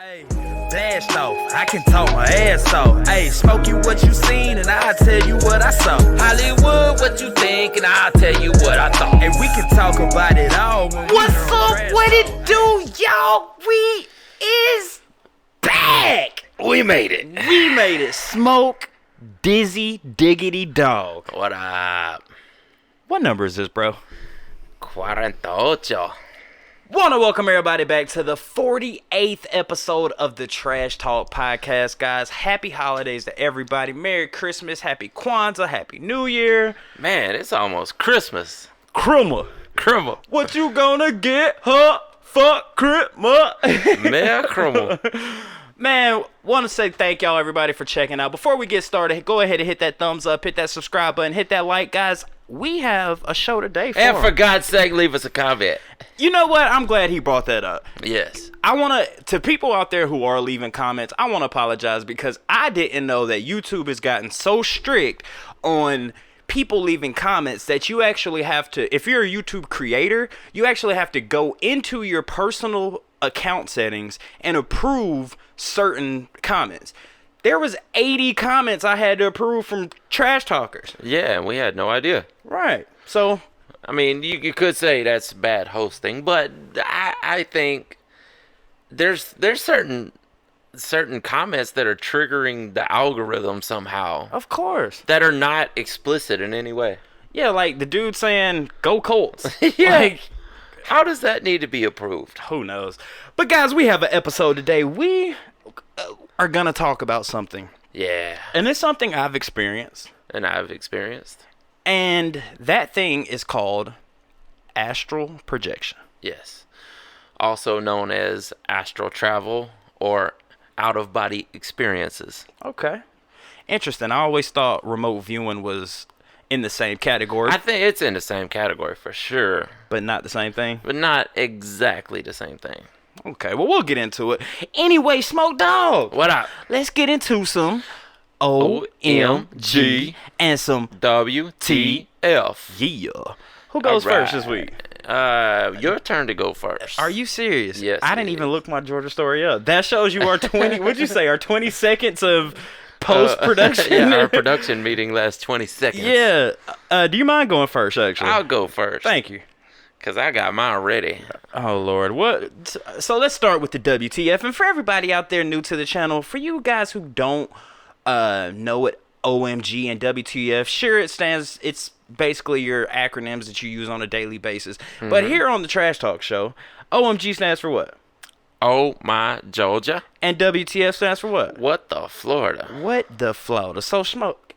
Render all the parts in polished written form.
Hey, blast off, I can talk my ass off. Hey, smoke you what you seen and I'll tell you what I saw. Hollywood, what you think and I'll tell you what I thought. And we can talk about it all. What's up? What it do, y'all? We is back. We made it. We made it. Smoke, Dizzy, Diggity Dog. What up? What number is this, bro? 48. Want to welcome everybody back to the 48th episode of the Trash Talk Podcast, guys. Happy holidays to everybody. Merry Christmas, Happy Kwanzaa, Happy New Year. Man, it's almost Christmas. Krumma. What you gonna get, huh? Fuck Krumma. Man, Krumma. Man, want to say thank y'all, everybody, for checking out. Before we get started, go ahead and hit that thumbs up, hit that subscribe button, hit that like, guys. We have a show today And for God's sake, leave us a comment. You know what? I'm glad he brought that up. Yes. I want to people out there who are leaving comments, I want to apologize because I didn't know that YouTube has gotten so strict on people leaving comments that you actually have to, if you're a YouTube creator, you actually have to go into your personal account settings and approve certain comments. There was 80 comments I had to approve from trash talkers. Yeah, and we had no idea. Right. So, I mean, you could say that's bad hosting, but I think there's certain comments that are triggering the algorithm somehow. of course. That are not explicit in any way. Yeah, like the dude saying, go Colts. Yeah. Like, how does that need to be approved? who knows? But guys, we have an episode today. We are going to talk about something. Yeah. And it's something I've experienced. And I've experienced. And that thing is called astral projection. Yes. Also known as astral travel or out-of-body experiences. Okay. Interesting. I always thought remote viewing was in the same category. I think it's in the same category for sure. But not the same thing? But not exactly the same thing. Okay, well, we'll get into it. Anyway, Smoke Dog. What up? Let's get into some OMG and some WTF. yeah. Who goes first this week? Your turn to go first. Are you serious? Yes. I didn't even look my Georgia story up. That shows you our 20, what'd you say, our 20 seconds of post-production? Yeah, our production meeting lasts 20 seconds. Yeah. Do you mind going first, actually? I'll go first. Thank you. Because I got mine ready. Oh, Lord. What? So let's start with the WTF. And for everybody out there new to the channel, for you guys who don't know what OMG and WTF, sure, it's basically your acronyms that you use on a daily basis. Mm-hmm. But here on the Trash Talk Show, OMG stands for what? Oh, my Georgia. And WTF stands for what? What the Florida? What the Florida? So, Smoke,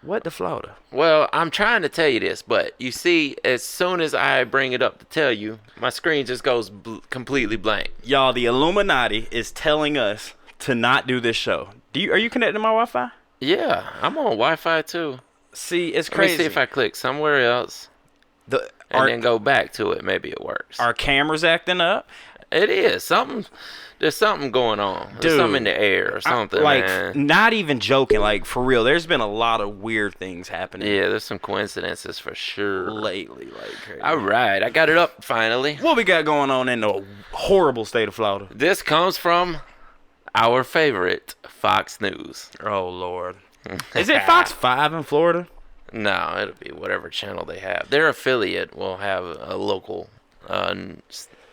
what the Florida? Well, I'm trying to tell you this, but you see, as soon as I bring it up to tell you, my screen just goes completely blank. Y'all, the Illuminati is telling us to not do this show. Are you connected to my Wi-Fi? Yeah, I'm on Wi-Fi too. See, it's crazy. Let me see if I click somewhere else and then go back to it. Maybe it works. Our camera's acting up. It is. There's something going on. There's something in the air or something, man. Not even joking. Like, for real, there's been a lot of weird things happening. Yeah, there's some coincidences for sure. Lately, like crazy. All right, I got it up finally. What we got going on in the horrible state of Florida? This comes from our favorite Fox News. Oh, Lord. Is it Fox 5 in Florida? No, it'll be whatever channel they have. Their affiliate will have a local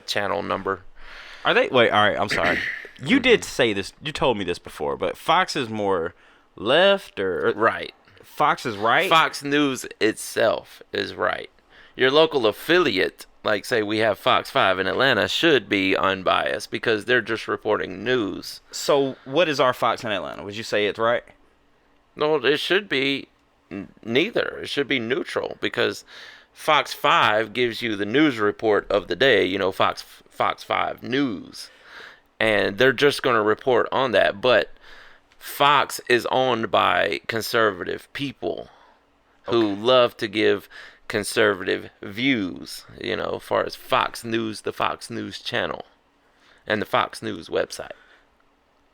channel number. Are they? Wait, all right, I'm sorry. You did say this. You told me this before, but Fox is more left or right. Fox is right? Fox News itself is right. Your local affiliate, like say we have Fox 5 in Atlanta, should be unbiased because they're just reporting news. So what is our Fox in Atlanta? Would you say it's right? No, it should be neither. It should be neutral because Fox 5 gives you the news report of the day, you know, Fox 5 News. And they're just going to report on that. But Fox is owned by conservative people who love to give conservative views, you know, as far as Fox News, the Fox News channel, and the Fox News website.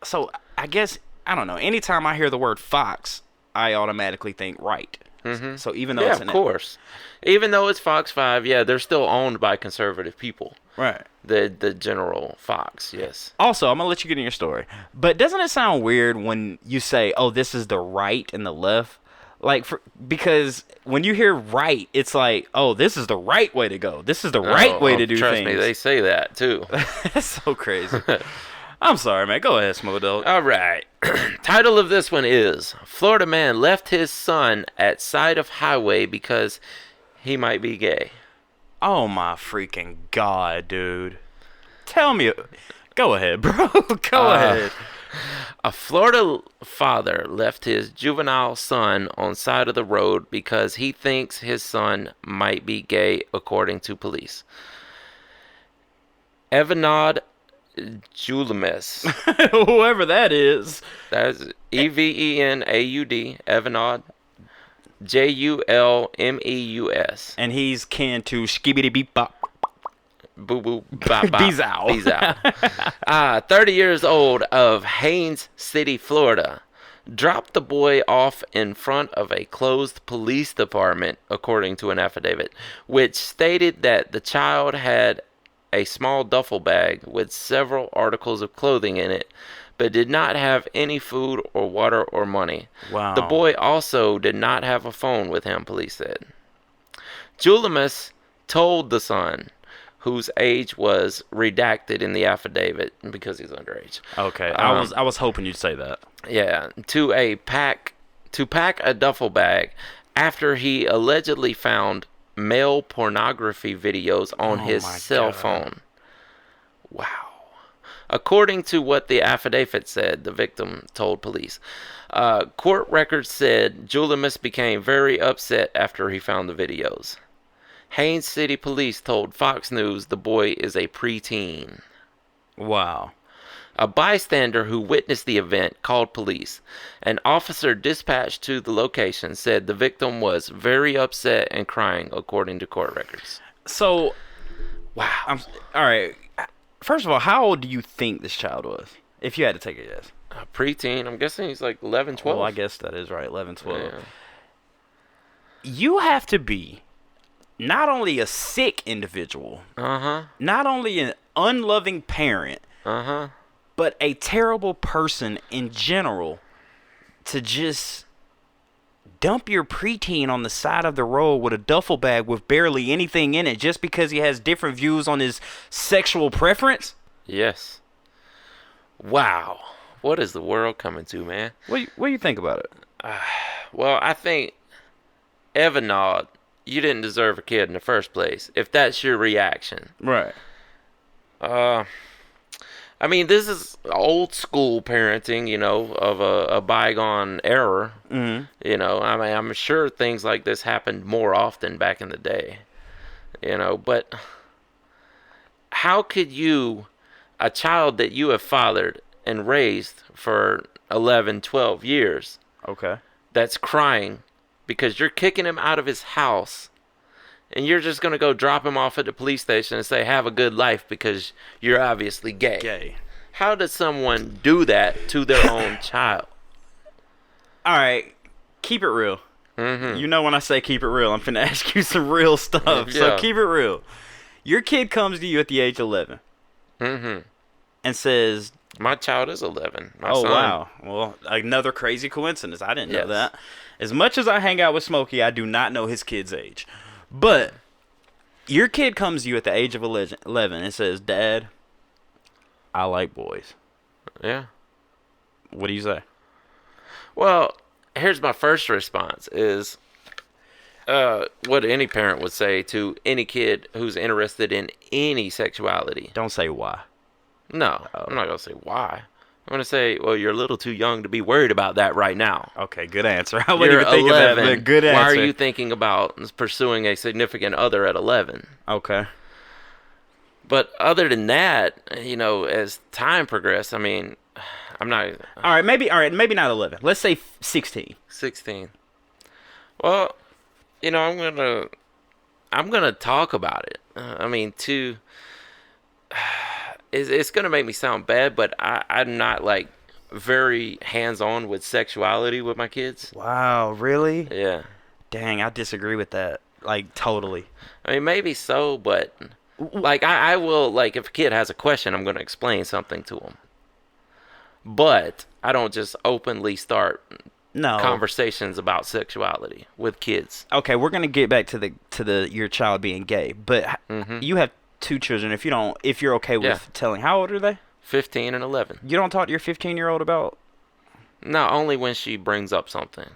So I guess, I don't know, anytime I hear the word Fox, I automatically think right. Mm-hmm. So even though it's of course. Even though it's Fox 5, yeah, they're still owned by conservative people. Right. The general fox. Yes. Also, I'm gonna let you get in your story, but doesn't it sound weird when you say, "Oh, this is the right and the left"? Like, because when you hear right, it's like, "Oh, this is the right way to go. This is the right way to do trust things." me, they say that too. That's so crazy. I'm sorry, man. Go ahead, Smooth Dog. All right. Title of this one is Florida man left his son at side of highway because he might be gay. Oh my freaking god, dude. Tell me. Go ahead, bro. Go ahead. A Florida father left his juvenile son on side of the road because he thinks his son might be gay, according to police. Evanod Julemus. Whoever that is. That's Evenaud. Evanod. Julmeus. And he's kin to Skibidi Beep Bop. Boo boo bop bop. Bezow. Bezow. 30 years old of Haines City, Florida, dropped the boy off in front of a closed police department, according to an affidavit, which stated that the child had a small duffel bag with several articles of clothing in it, but did not have any food or water or money. Wow. The boy also did not have a phone with him, police said. Julemus told the son, whose age was redacted in the affidavit because he's underage. Okay, I was hoping you'd say that. Yeah, to pack a duffel bag after he allegedly found male pornography videos on his cell phone. Wow. According to what the affidavit said, the victim told police. Court records said Julemus became very upset after he found the videos. Haines City Police told Fox News the boy is a preteen. Wow. A bystander who witnessed the event called police. An officer dispatched to the location said the victim was very upset and crying, according to court records. So, wow. All right. First of all, how old do you think this child was? If you had to take a guess. Preteen. I'm guessing he's like 11, 12. Well, I guess that is right. 11, 12. Yeah. You have to be not only a sick individual, not only an unloving parent, but a terrible person in general to just dump your preteen on the side of the road with a duffel bag with barely anything in it just because he has different views on his sexual preference? Yes. Wow. What is the world coming to, man? What do you think about it? Well, I think Evanod, you didn't deserve a kid in the first place, if that's your reaction. Right. I mean, this is old school parenting, you know, of a bygone era. Mm-hmm. You know, I mean, I'm sure things like this happened more often back in the day. You know, but how could you, a child that you have fathered and raised for 11, 12 years, okay, that's crying because you're kicking him out of his house, and you're just going to go drop him off at the police station and say, have a good life because you're obviously gay. How does someone do that to their own child? All right, keep it real. Mm-hmm. You know when I say keep it real, I'm finna ask you some real stuff. Yeah. So keep it real. Your kid comes to you at the age of 11 and says... My child is 11. My son. Wow. Well, another crazy coincidence. I didn't know that. As much as I hang out with Smokey, I do not know his kid's age. But your kid comes to you at the age of 11 and says, Dad, I like boys. Yeah. What do you say? Well, here's my first response is what any parent would say to any kid who's interested in any sexuality. Don't say why. No, I'm not going to say why. I'm going to say, well, you're a little too young to be worried about that right now. Okay, good answer. I wouldn't even think of that, but good answer. Why are you thinking about pursuing a significant other at 11? Okay. But other than that, you know, as time progressed, I mean, I'm not... All right, maybe not 11. Let's say 16. 16. Well, you know, I'm gonna talk about it. I mean, it's gonna make me sound bad, but I'm not like very hands-on with sexuality with my kids. Wow, really? Yeah. Dang, I disagree with that. Like, totally. I mean, maybe so, but Like, I will, like, if a kid has a question, I'm going to explain something to them. But I don't just openly start No. conversations about sexuality with kids. Okay, we're gonna get back to the your child being gay, but you have 2 children. If you're okay with Yeah. telling, how old are they? 15 and 11. You don't talk to your 15-year-old about. Not only when she brings up something.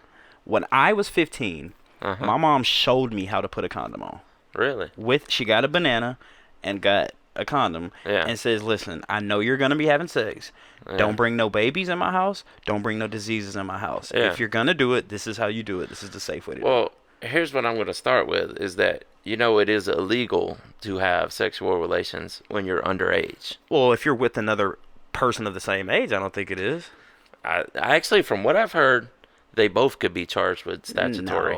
When I was 15, Uh-huh. my mom showed me how to put a condom on. Really? She got a banana and got a condom Yeah. and says, "Listen, I know you're gonna be having sex. Yeah. Don't bring no babies in my house. Don't bring no diseases in my house. Yeah. If you're gonna do it, this is how you do it. This is the safe way to do it." Well, here's what I'm going to start with is that, it is illegal to have sexual relations when you're underage. Well, if you're with another person of the same age, I don't think it is. I actually, from what I've heard, they both could be charged with statutory.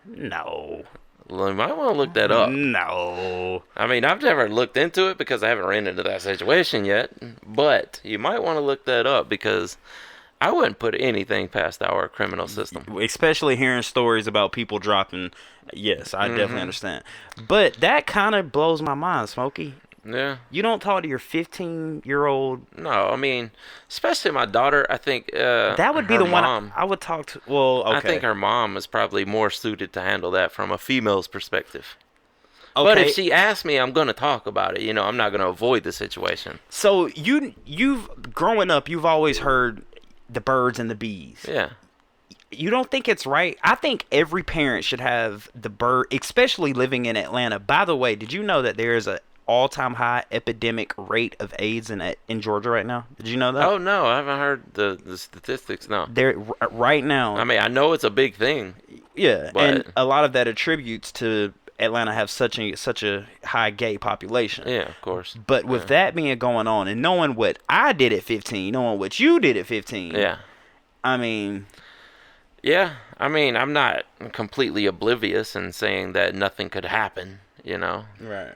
No. Well, you might want to look that up. No. I mean, I've never looked into it because I haven't ran into that situation yet. But you might want to look that up because I wouldn't put anything past our criminal system. Especially hearing stories about people dropping. Yes, I definitely understand. But that kind of blows my mind, Smokey. Yeah. You don't talk to your 15-year-old. No, I mean, especially my daughter. I think That would be her the one mom, I would talk to. Well, okay. I think her mom is probably more suited to handle that from a female's perspective. Okay. But if she asks me, I'm going to talk about it. I'm not going to avoid the situation. So you've growing up, you've always heard the birds and the bees. Yeah. You don't think it's right? I think every parent should have the bird, especially living in Atlanta. By the way, did you know that there is a all-time high epidemic rate of AIDS in Georgia right now? Did you know that? Oh, no, I haven't heard the statistics, no. There right now. I mean, I know it's a big thing. Yeah, but and a lot of that attributes to Atlanta have such a high gay population. Yeah, of course. But with that being going on and knowing what I did at 15, knowing what you did at 15. Yeah. I mean, yeah, I mean, I'm not completely oblivious and saying that nothing could happen, Right.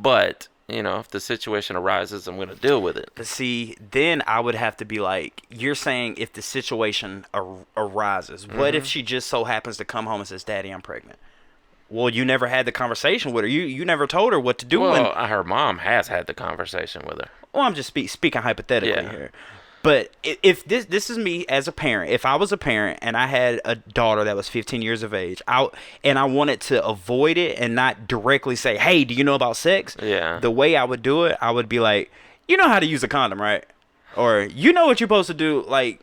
But, if the situation arises, I'm going to deal with it. But see, then I would have to be like, you're saying if the situation arises, what if she just so happens to come home and says, "Daddy, I'm pregnant"? Well, you never had the conversation with her. You never told her what to do. Well, her mom has had the conversation with her. Well, I'm just speaking hypothetically Yeah. here. But if this is me as a parent, if I was a parent and I had a daughter that was 15 years of age, and I wanted to avoid it and not directly say, "Hey, do you know about sex?" Yeah. The way I would do it, I would be like, "You know how to use a condom, right?" Or, "You know what you're supposed to do." Like,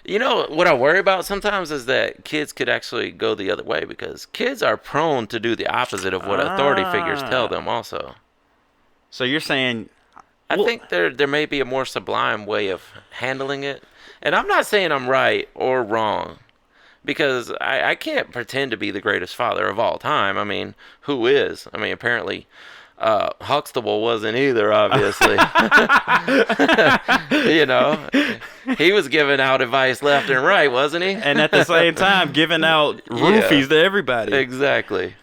what I worry about sometimes is that kids could actually go the other way because kids are prone to do the opposite of what authority figures tell them also. so you're saying, I think there may be a more sublime way of handling it. And I'm not saying I'm right or wrong because I can't pretend to be the greatest father of all time. I mean, who is? I mean, apparently Huxtable wasn't either, obviously. He was giving out advice left and right, wasn't he? and at the same time giving out roofies to everybody. Exactly.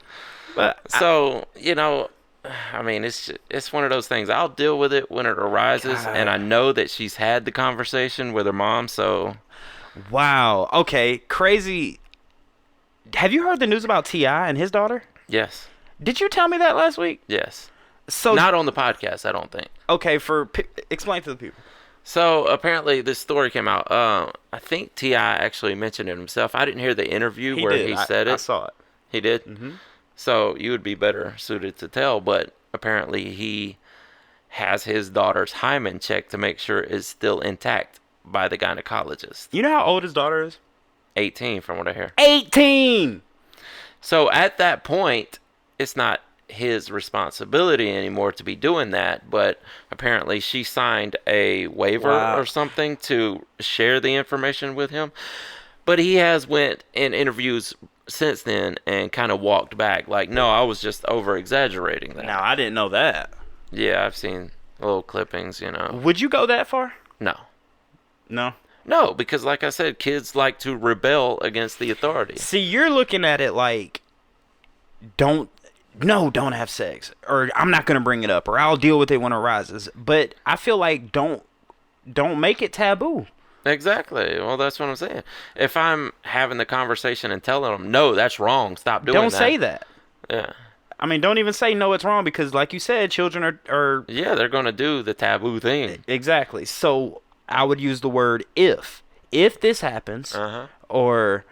But So, I mean, it's one of those things. I'll deal with it when it arises, and I know that she's had the conversation with her mom, so... Wow. Okay. Crazy. Have you heard the news about T.I. and his daughter? Yes. Did you tell me that last week? Yes. So Not on the podcast, I don't think. okay, explain to the people. So, apparently, this story came out. I think T.I. actually mentioned it himself. I didn't hear the interview where he said it. I saw it. He did? Mm-hmm. So, you would be better suited to tell, but apparently he has his daughter's hymen checked to make sure it's still intact by the gynecologist. You know how old his daughter is? 18, from what I hear. 18! So, at that point, it's not his responsibility anymore to be doing that, but apparently she signed a waiver or something to share the information with him. But he has went in interviews since then and kind of walked back like, no, I was just over exaggerating that. Now, I didn't know that. Yeah, I've seen little clippings, Would you go that far? No, because like I said, kids like to rebel against the authority. See, you're looking at it like, don't have sex, or I'm not going to bring it up, or I'll deal with it when it arises. But I feel like don't make it taboo. Exactly. Well, that's what I'm saying. If I'm having the conversation and telling them, no, that's wrong, stop doing that. Don't say that. Yeah. I mean, don't even say no, it's wrong, because like you said, children are Yeah, they're gonna do the taboo thing. exactly. So I would use the word if this happens, or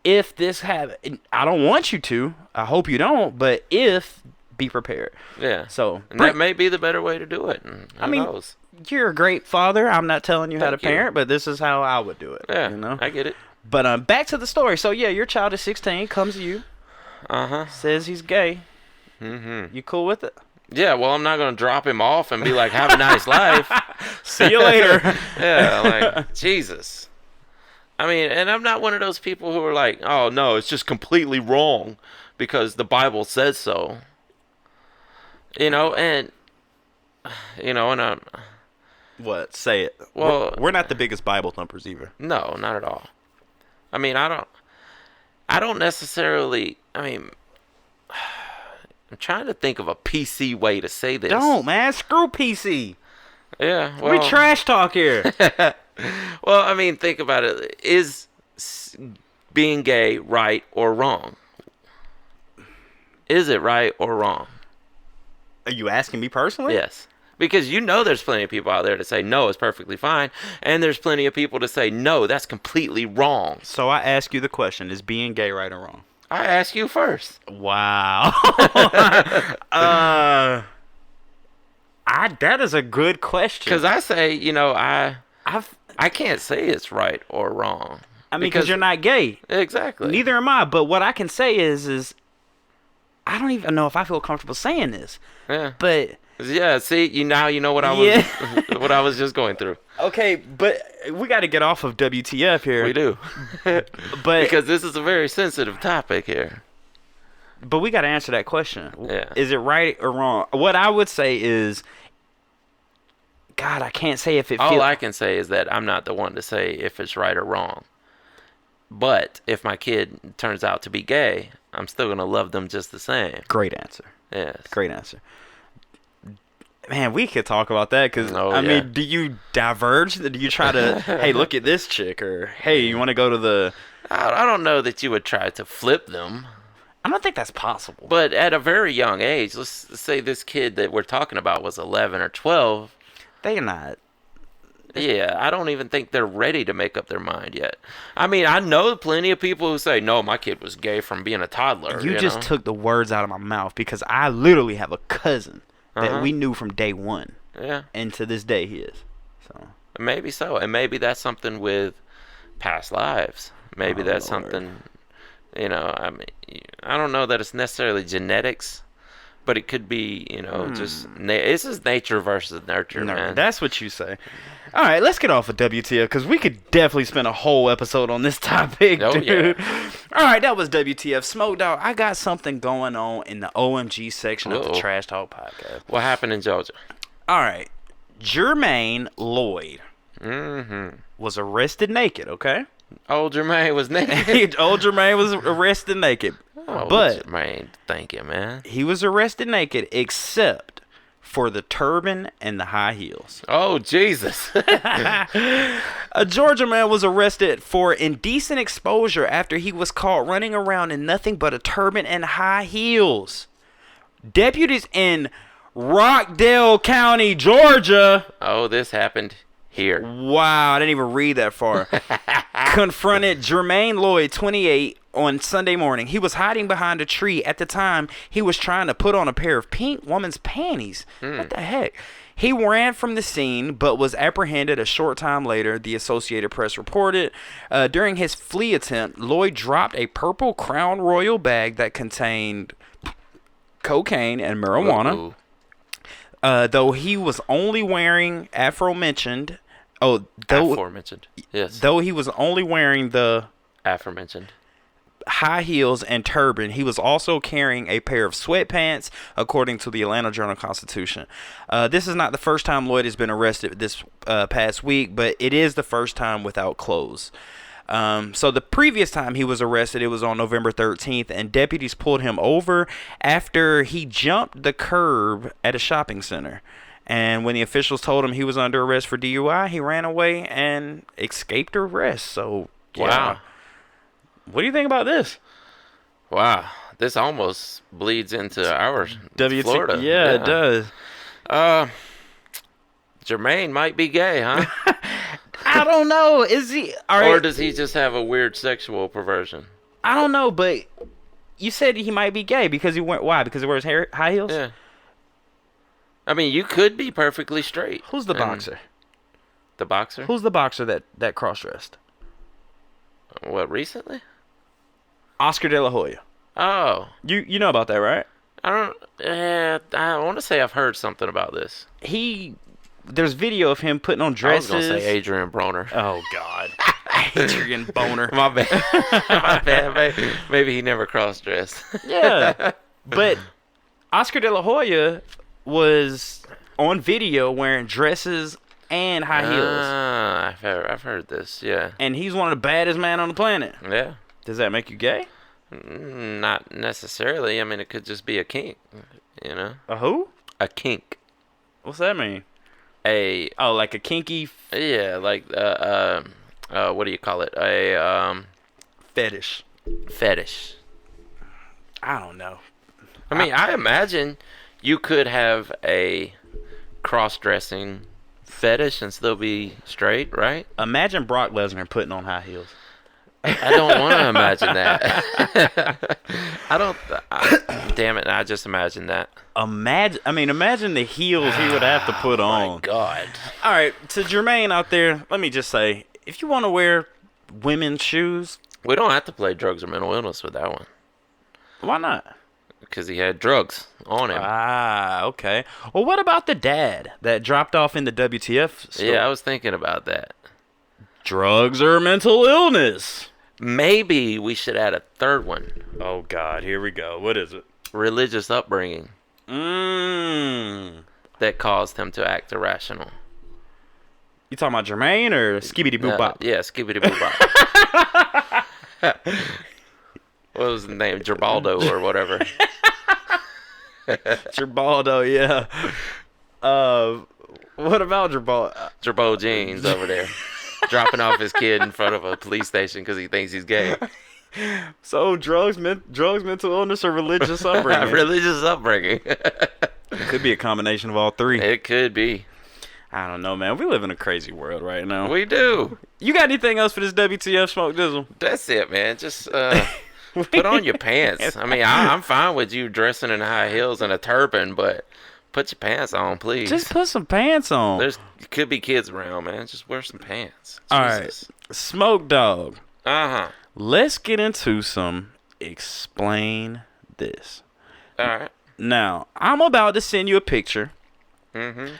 if this happen. I don't want you to. I hope you don't. But if, be prepared. Yeah. So and that may be the better way to do it. Who knows? You're a great father. I'm not telling you how to Thank you. parent, but this is how I would do it. Yeah, You know? I get it. But back to the story. So yeah, your child is 16, comes to you, says he's gay. You cool with it? Yeah, well, I'm not gonna drop him off and be like, "Have a nice life." See you later. Yeah, like Jesus. I mean, and I'm not one of those people who are like, "Oh no, it's just completely wrong because the Bible says so." And I'm. What? Say it. Well, we're not the biggest Bible thumpers either. No, not at all. I mean, I don't necessarily. I mean, I'm trying to think of a PC way to say this. Don't, man. Screw PC. Yeah, well, We trash talk here. well, I mean, think about it. Is being gay right or wrong? Is it right or wrong? Are you asking me personally? Yes. Because there's plenty of people out there to say no, it's perfectly fine. And there's plenty of people to say no, that's completely wrong. So I ask you the question, is being gay right or wrong? I ask you first. Wow. That is a good question. Because I say, I can't say it's right or wrong. I mean, because you're not gay. Exactly. Neither am I. But what I can say is I don't even know if I feel comfortable saying this. Yeah. But yeah, see, you know what I was what I was just going through. Okay, but we got to get off of WTF here. We do. But because this is a very sensitive topic here. But we got to answer that question. Yeah. Is it right or wrong? What I would say is, God, I can't say if it feels... All I can say is that I'm not the one to say if it's right or wrong. But if my kid turns out to be gay, I'm still going to love them just the same. Great answer. Yes. Great answer. Man, we could talk about that because, I mean, do you diverge? Do you try to, hey, look at this chick? Or, hey, you want to go to the... I don't know that you would try to flip them. I don't think that's possible. But at a very young age, let's say this kid that we're talking about was 11 or 12. They're not. Yeah, I don't even think they're ready to make up their mind yet. I mean, I know plenty of people who say, no, my kid was gay from being a toddler. You just took the words out of my mouth because I literally have a cousin that we knew from day one. Yeah. And to this day he is. So maybe so. And maybe that's something with past lives. Maybe that's something, I mean, I don't know that it's necessarily genetics, but it could be, just, this is nature versus nurture, man. That's what you say. All right, let's get off of WTF because we could definitely spend a whole episode on this topic, dude. Yeah. All right, that was WTF. Smoke Dog, I got something going on in the OMG section of the Trash Talk Podcast. What happened in Georgia? All right, Jermaine Lloyd was arrested naked, okay? Old Jermaine was naked? Old Jermaine was arrested naked. Oh, but Jermaine, thank you, man. He was arrested naked except for the turban and the high heels. Oh, Jesus. A Georgia man was arrested for indecent exposure after he was caught running around in nothing but a turban and high heels. Deputies in Rockdale County, Georgia. Oh, this happened here. Wow, I didn't even read that far. Confronted Jermaine Lloyd, 28, on Sunday morning. He was hiding behind a tree. At the time, he was trying to put on a pair of pink woman's panties. What the heck? He ran from the scene, but was apprehended a short time later, the Associated Press reported. During his flee attempt, Lloyd dropped a purple Crown Royal bag that contained cocaine and marijuana. Though he was only wearing aforementioned, yes. Though he was only wearing the aforementioned high heels and turban, he was also carrying a pair of sweatpants, according to the Atlanta Journal-Constitution. This is not the first time Lloyd has been arrested this past week, but it is the first time without clothes. So the previous time he was arrested, it was on November 13th, and deputies pulled him over after he jumped the curb at a shopping center. And when the officials told him he was under arrest for DUI, he ran away and escaped arrest. So, yeah. Wow. What do you think about this? Wow. This almost bleeds into our WT, Florida. yeah, it does. Jermaine might be gay, huh? I don't know. Is he? All right. Or does he just have a weird sexual perversion? I don't know, but you said he might be gay because he went. Why? Because he wears high heels. Yeah. I mean, you could be perfectly straight. Who's the boxer? The boxer? Who's the boxer that cross-dressed? What, recently? Oscar De La Hoya. Oh. You know about that, right? I want to say I've heard something about this. There's video of him putting on dresses. I was going to say Adrian Broner. Oh, God. Adrian Boner. My bad. My bad. Maybe he never cross-dressed. Yeah. But Oscar De La Hoya was on video wearing dresses and high heels. I've heard this, yeah. And he's one of the baddest men on the planet. Yeah. Does that make you gay? Not necessarily. I mean, it could just be a kink, you know? A who? A kink. What's that mean? Like a kinky... Yeah, like, what do you call it? A, fetish. Fetish. I don't know. I mean, I imagine you could have a cross-dressing fetish and still be straight, right? Imagine Brock Lesnar putting on high heels. I don't want to imagine that. Damn it, I just imagined that. Imagine the heels he would have to put on. Oh my God. All right, to Jermaine out there, let me just say, if you want to wear women's shoes... We don't have to play drugs or mental illness with that one. Why not? Because he had drugs on him. Ah, okay. Well, what about the dad that dropped off in the WTF store? Yeah, I was thinking about that. Drugs or mental illness? Maybe we should add a third one. Oh, God, here we go. What is it? Religious upbringing. That caused him to act irrational. You talking about Jermaine or Skibbity Boop Bop? Yeah, Skibbity Boop Bop. What was the name? Gerbaldo or whatever. Gerbaldo, yeah. What about Gerbaldo? Gerbo Jeans over there. Dropping off his kid in front of a police station because he thinks he's gay. So drugs, mental illness, or religious upbringing? Religious upbringing. It could be a combination of all three. It could be. I don't know, man. We live in a crazy world right now. We do. You got anything else for this WTF Smoke Dizzle? That's it, man. Just put on your pants. I mean, I'm fine with you dressing in high heels and a turban, but put your pants on, please. Just put some pants on. There's could be kids around, man. Just wear some pants. All right. Smoke Dog. Uh-huh. Let's get into some explain this. All right. Now, I'm about to send you a picture. Mm-hmm.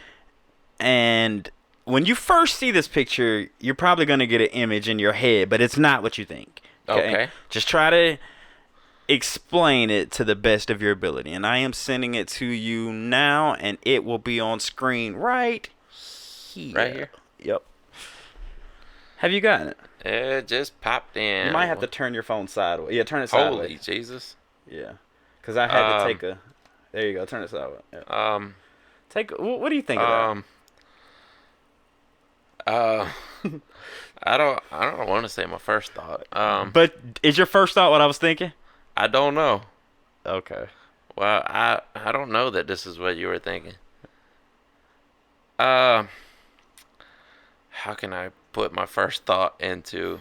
And when you first see this picture, you're probably going to get an image in your head, but it's not what you think. Okay. Just try to explain it to the best of your ability. And I am sending it to you now, and it will be on screen right here. Right here? Yep. Have you gotten it? It just popped in. You might have to turn your phone sideways. Yeah, turn it sideways. Holy Jesus. Yeah. Because I had to take a... There you go. Turn it sideways. Yeah. What do you think of that? I don't want to say my first thought. But is your first thought what I was thinking? I don't know. Okay. Well, I don't know that this is what you were thinking. How can I put my first thought into?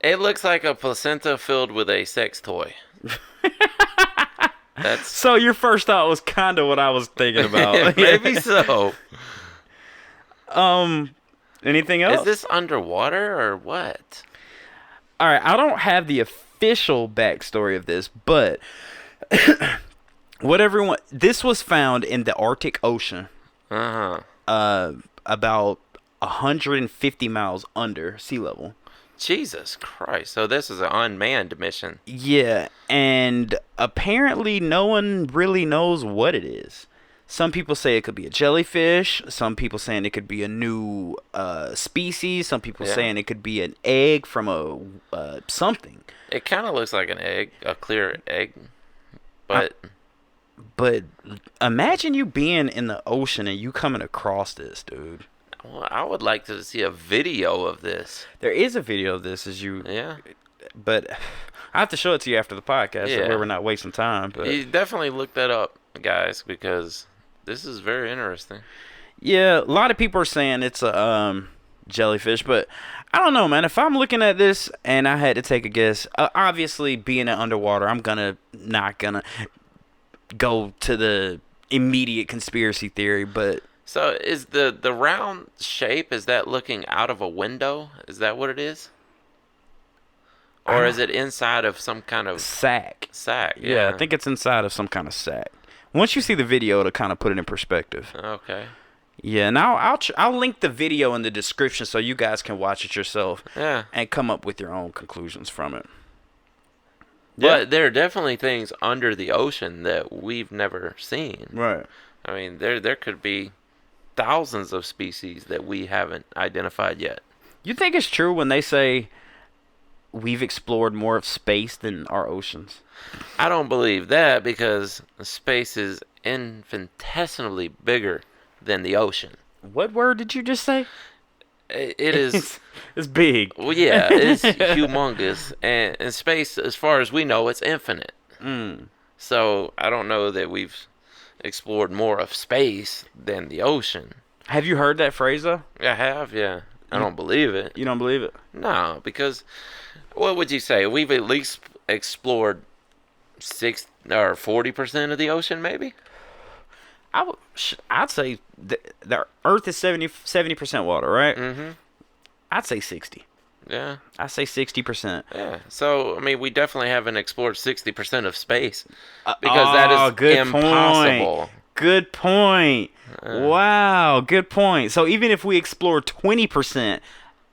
It looks like a placenta filled with a sex toy. That's so your first thought was kind of what I was thinking about. Maybe so. Anything else? Is this underwater or what? All right, I don't have the official backstory of this, but this was found in the Arctic Ocean. About 150 miles under sea level. Jesus Christ. So this is an unmanned mission. Yeah, and apparently no one really knows what it is. Some people say it could be a jellyfish. Some people saying it could be a new species. Some people saying it could be an egg from a something. It kind of looks like an egg, a clear egg. But imagine you being in the ocean and you coming across this, dude. Well, I would like to see a video of this. There is a video of this Yeah. But I have to show it to you after the podcast, so Yeah. we're not wasting time. But You definitely look that up, guys, because this is very interesting. yeah, a lot of people are saying it's a jellyfish, but I don't know, man. If I'm looking at this and I had to take a guess, obviously being underwater, I'm not gonna go to the immediate conspiracy theory, but So is the round shape, is that looking out of a window? Is that what it is? Or is it inside of some kind of sack. sack? Yeah, I think it's inside of some kind of sack. Once you see the video, it'll kind of put it in perspective. Okay. Yeah, and I'll link the video in the description so you guys can watch it yourself Yeah. and come up with your own conclusions from it. But there are definitely things under the ocean that we've never seen. Right. I mean, there could be thousands of species that we haven't identified yet. You think it's true when they say we've explored more of space than our oceans? I don't believe that because space is infinitesimally bigger than the ocean. What word did you just say? It is. It's big. Well, yeah, it's humongous, and in space, as far as we know, it's infinite. So I don't know that we've explored more of space than the ocean. Have you heard that phrase though? I have, yeah. I don't believe it. You don't believe it? No, because what would you say? We've at least explored 6 or 40% of the ocean, maybe. I'd say the Earth is 70% water, right? Mm-hmm. I'd say 60. Yeah. I say 60%. Yeah. So I mean, we definitely haven't explored 60% of space because that is good impossible. Point. Good point. Wow, good point. So even if we explore 20%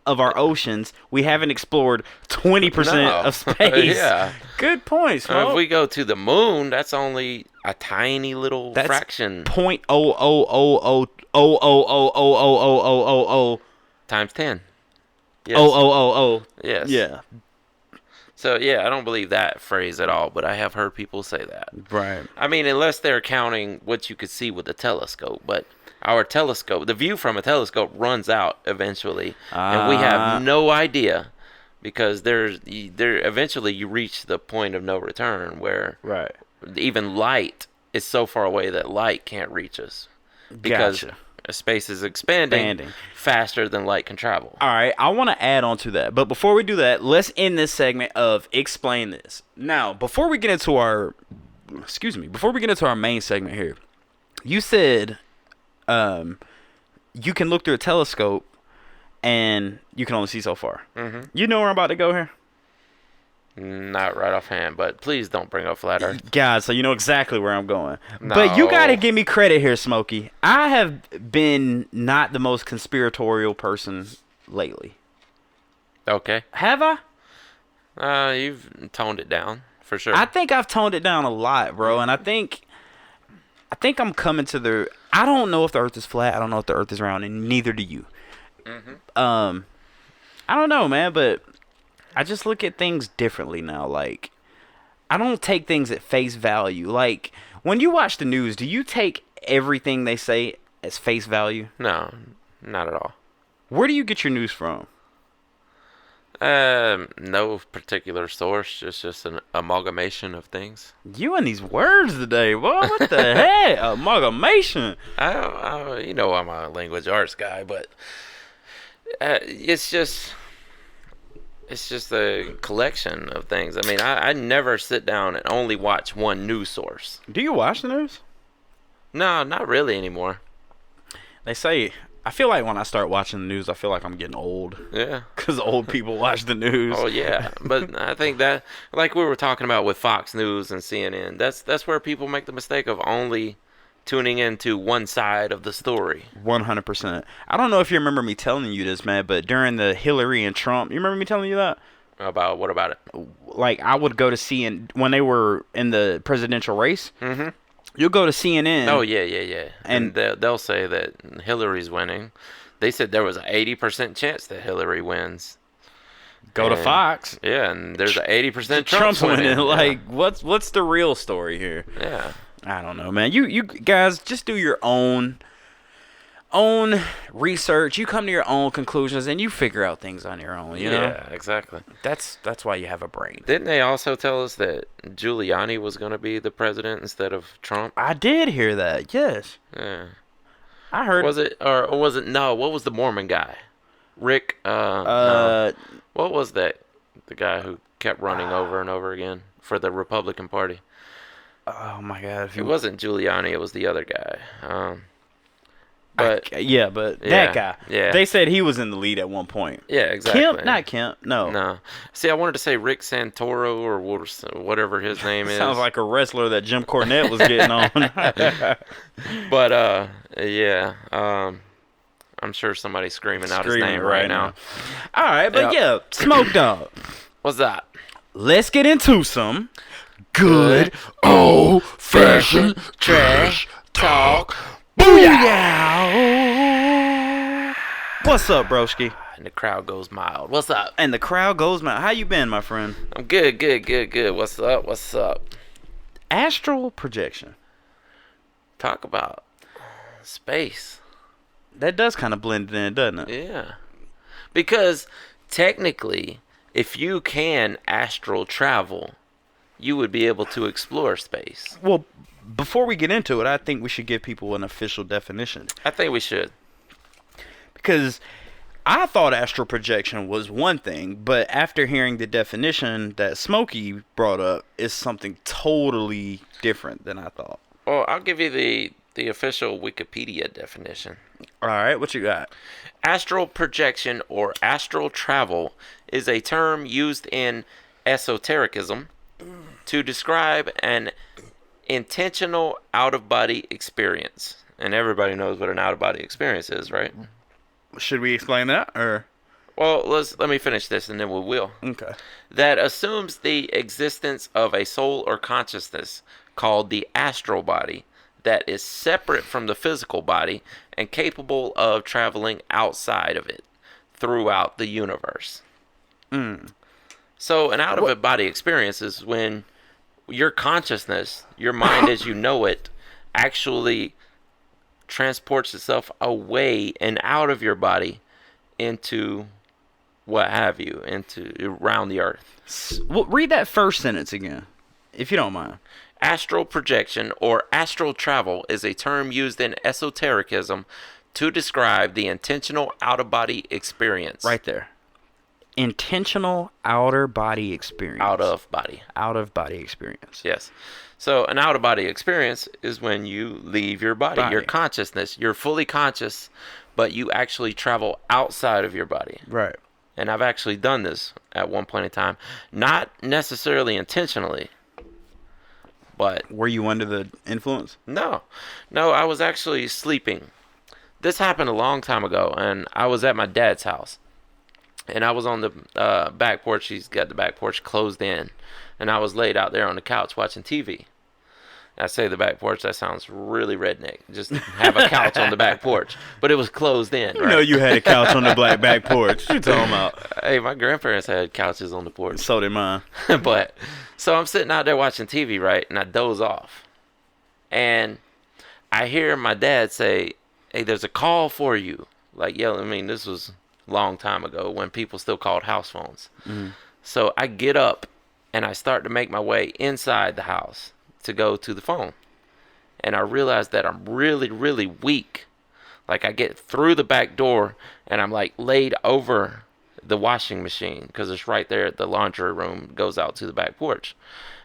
of our oceans, we haven't explored 20% of space. Yeah. Good point, Smoke. If we go to the moon, that's only a tiny little fraction. Point oh oh oh oh oh oh oh oh oh oh oh oh times 10. Yes. Oh. Yes. Yeah. So yeah, I don't believe that phrase at all, but I have heard people say that. Right. I mean, unless they're counting what you could see with a telescope, but our telescope, the view from a telescope runs out eventually, and we have no idea because there eventually you reach the point of no return where even light is so far away that light can't reach us because space is expanding faster than light can travel. All right, I want to add on to that, but before we do that, let's end this segment of explain this. Now, before we get into our main segment here, you said you can look through a telescope and you can only see so far. Mm-hmm. You know where I'm about to go here? Not right offhand, but please don't bring up flat Earth. God, so you know exactly where I'm going. No. But you got to give me credit here, Smokey. I have been not the most conspiratorial person lately. Okay. Have I? You've toned it down, for sure. I think I've toned it down a lot, bro, and I think I'm coming to the... I don't know if the Earth is flat. I don't know if the Earth is round, and neither do you. Mm-hmm. I don't know, man, but I just look at things differently now. Like, I don't take things at face value. Like, when you watch the news, do you take everything they say as face value? No, not at all. Where do you get your news from? No particular source, just an amalgamation of things. You and these words today, boy. What the heck? Amalgamation. You know I'm a language arts guy, but it's just a collection of things. I mean, I never sit down and only watch one news source. Do you watch the news? No, not really anymore. They say... I feel like when I start watching the news, I feel like I'm getting old. Yeah. Because old people watch the news. Oh, yeah. But I think that, like we were talking about with Fox News and CNN, that's where people make the mistake of only tuning into one side of the story. 100%. I don't know if you remember me telling you this, man, but during the Hillary and Trump, you remember me telling you that? What about it? Like, I would go to CNN when they were in the presidential race. Mm-hmm. You'll go to CNN. Oh, yeah. And they'll say that Hillary's winning. They said there was an 80% chance that Hillary wins. Go to Fox. Yeah, and there's an 80% Trump's winning. Yeah. Like, what's the real story here? Yeah. I don't know, man. You guys, just do your own own research, you come to your own conclusions, and you figure out things on your own. You know, Yeah, exactly. that's why you have a brain. Didn't they also tell us that Giuliani was going to be the president instead of Trump? I did hear that. Yes, Yeah. I heard. Was it or was it no? What was the Mormon guy? Rick? No. What was that? The guy who kept running over and over again for the Republican Party. Oh my God! If It wasn't Giuliani. It was the other guy. but Yeah, that guy. yeah. They said he was in the lead at one point. Yeah, exactly. Kemp, not Kemp. No. No. See, I wanted to say Rick Santoro or whatever his name is. Sounds like a wrestler that Jim Cornette was getting on. But yeah. I'm sure somebody's screaming out his name right now. All right, but yeah, Smoke Dog. What's that? Let's get into some good old-fashioned trash talk. Booyah! What's up, broski? And the crowd goes mild. What's up? And the crowd goes mad. How you been, my friend? I'm good, good, good, good. What's up? What's up? Astral projection. Talk about space. That does kind of blend in, doesn't it? Yeah. Because technically, if you can astral travel, you would be able to explore space. Well, before we get into it, I think we should give people an official definition. I think we should. Because I thought astral projection was one thing, but after hearing the definition that Smokey brought up, it's something totally different than I thought. Well, I'll give you the official Wikipedia definition. All right, what you got? Astral projection or astral travel is a term used in esotericism to describe an intentional out-of-body experience. And everybody knows what an out-of-body experience is, right? Should we explain that, or? Well, let me finish this and then we will. Okay. That assumes the existence of a soul or consciousness called the astral body that is separate from the physical body and capable of traveling outside of it throughout the universe. So an out-of-body experience is when your consciousness, your mind as you know it, actually transports itself away and out of your body into what have you, into around the earth. Well, read that first sentence again, if you don't mind. Astral projection or astral travel is a term used in esotericism to describe the intentional out-of-body experience. Right there. Intentional outer body experience. Out-of-body experience. Yes. So an out-of-body experience is when you leave your body, your consciousness. You're fully conscious, but you actually travel outside of your body. Right. And I've actually done this at one point in time. Not necessarily intentionally. But were you under the influence? No, I was actually sleeping. This happened a long time ago, and I was at my dad's house. And I was on the back porch. He's got the back porch closed in. And I was laid out there on the couch watching TV. I say the back porch, that sounds really redneck. Just have a couch on the back porch. But it was closed in, right? You know you had a couch on the back porch. What you talking about? Hey, my grandparents had couches on the porch. So did mine. But, so I'm sitting out there watching TV, right? And I doze off. And I hear my dad say, hey, there's a call for you. Like, yelling. I mean, this was a long time ago when people still called house phones. Mm-hmm. So I get up and I start to make my way inside the house to go to the phone. And I realize that I'm really, really weak. Like, I get through the back door and I'm like laid over the washing machine because it's right there. The laundry room goes out to the back porch.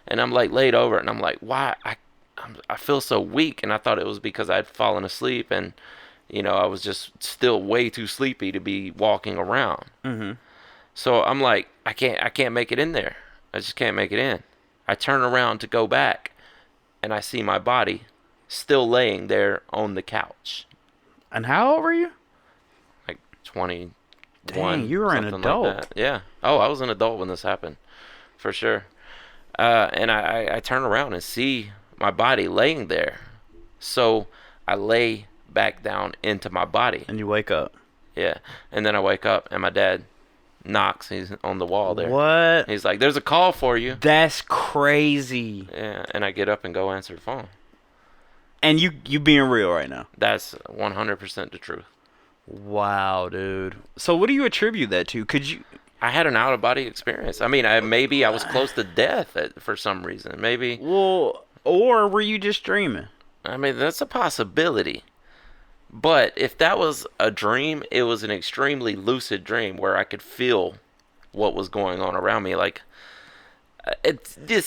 And I'm like laid over and I'm like, why? I feel so weak. And I thought it was because I'd fallen asleep and, you know, I was just still way too sleepy to be walking around. Mm-hmm. So I'm like, I can't make it in there. I just can't make it in. I turn around to go back. And I see my body still laying there on the couch. And how old were you? Like 21. Dang, you were an adult. Like that. Yeah. Oh, I was an adult when this happened. For sure. And I turn around and see my body laying there. So I lay back down into my body. And you wake up. Yeah. And then I wake up and my dad knocks. He's on the wall there. What? He's like, there's a call for you. That's crazy. Yeah. And I get up and go answer the phone. And you being real right now. That's 100% the truth. Wow, dude. So what do you attribute that to? Could you? I had an out of body experience. I mean, maybe I was close to death for some reason. Maybe. Well, or were you just dreaming? I mean, that's a possibility. But if that was a dream, it was an extremely lucid dream where I could feel what was going on around me. Like, the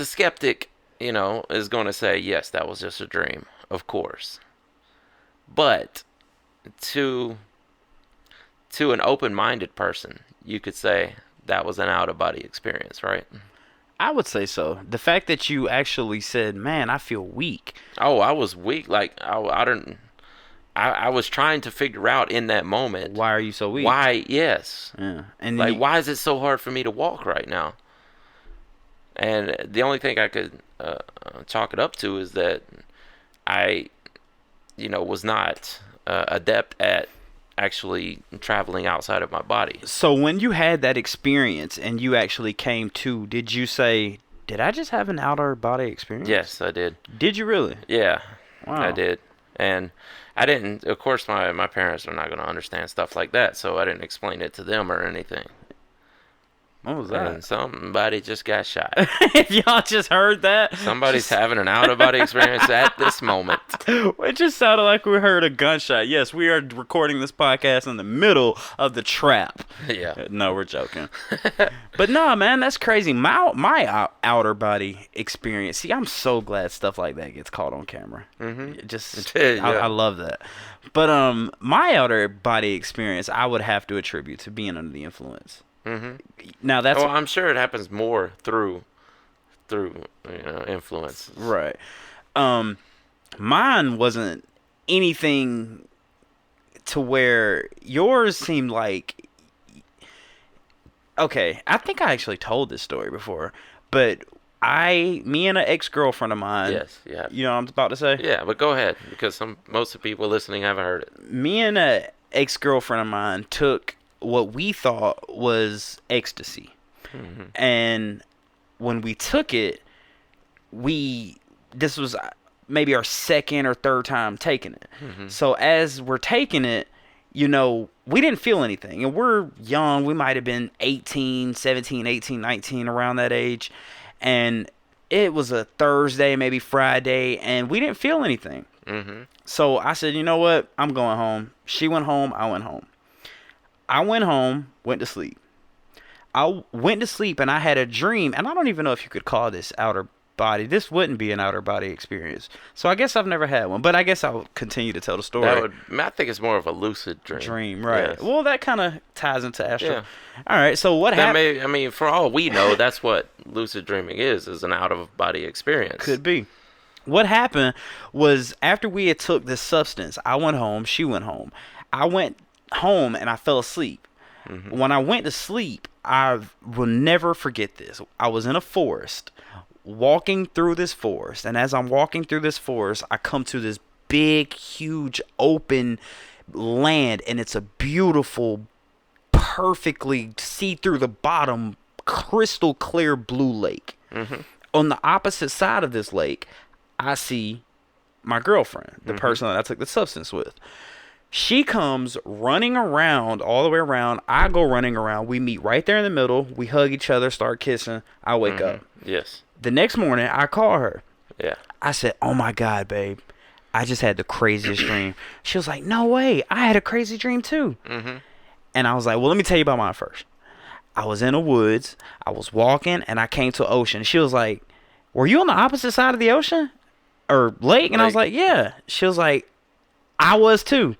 skeptic, is going to say, yes, that was just a dream, of course. But to an open-minded person, you could say that was an out-of-body experience, right? I would say so. The fact that you actually said, "Man, I feel weak." Oh, I was weak. Like I don't. I was trying to figure out in that moment. Why are you so weak? Why? Yes. Yeah. And like, why is it so hard for me to walk right now? And the only thing I could chalk it up to is that I, was not adept at actually traveling outside of my body. So when you had that experience and you actually came to, did you say, "Did I just have an outer body experience?" Yes, I did. Did you really? Yeah, Wow. I did. And I didn't, of course, my parents are not going to understand stuff like that, so I didn't explain it to them or anything. What was that? And somebody just got shot. If y'all just heard that, Somebody's having an out-of-body experience at this moment. it just sounded like we heard a gunshot. Yes, we are recording this podcast in the middle of the trap. Yeah. No, we're joking. But no, man, that's crazy. My outer body experience. See, I'm so glad stuff like that gets caught on camera. Mm-hmm. Just, Yeah. I love that. But my outer body experience, I would have to attribute to being under the influence. Mm-hmm. Now that's I'm sure it happens more through influence. right. Mine wasn't anything to where yours seemed like. Okay, I think I actually told this story before, but me and an ex-girlfriend of mine. Yes, yeah. You know what I'm about to say? Yeah, but go ahead, because most of the people listening haven't heard it. Me and an ex-girlfriend of mine took what we thought was ecstasy. Mm-hmm. And when we took it, this was maybe our second or third time taking it. Mm-hmm. So as we're taking it, we didn't feel anything. And we're young. We might have been 18, 17, 18, 19, around that age. And it was a Thursday, maybe Friday, and we didn't feel anything. Mm-hmm. So I said, you know what? I'm going home. She went home. I went home. I went home, went to sleep. I went to sleep and I had a dream, and I don't even know if you could call this outer body. This wouldn't be an outer body experience. So I guess I've never had one, but I guess I'll continue to tell the story. I think it's more of a lucid dream. Dream, right. Yes. Well, that kind of ties into Astral. Yeah. All right, so what happened? For all we know, that's what lucid dreaming is an out-of-body experience. Could be. What happened was after we had took this substance, I went home, she went home. I went home and I fell asleep. Mm-hmm. When I went to sleep, I will never forget this. I was in a forest, walking through this forest, and as I'm walking through this forest, I come to this big, huge, open land, and it's a beautiful, perfectly see through the bottom, crystal clear blue lake. Mm-hmm. On the opposite side of this lake, I see my girlfriend, the person that I took the substance with. She comes running around, all the way around. I go running around. We meet right there in the middle. We hug each other, start kissing. I wake up. Yes. The next morning, I call her. Yeah. I said, "Oh my God, babe, I just had the craziest dream." She was like, "No way. I had a crazy dream too." Mm-hmm. And I was like, "Well, let me tell you about mine first." I was in the woods. I was walking, and I came to an ocean. She was like, "Were you on the opposite side of the ocean or lake?" And I was like, "Yeah." She was like, "I was too."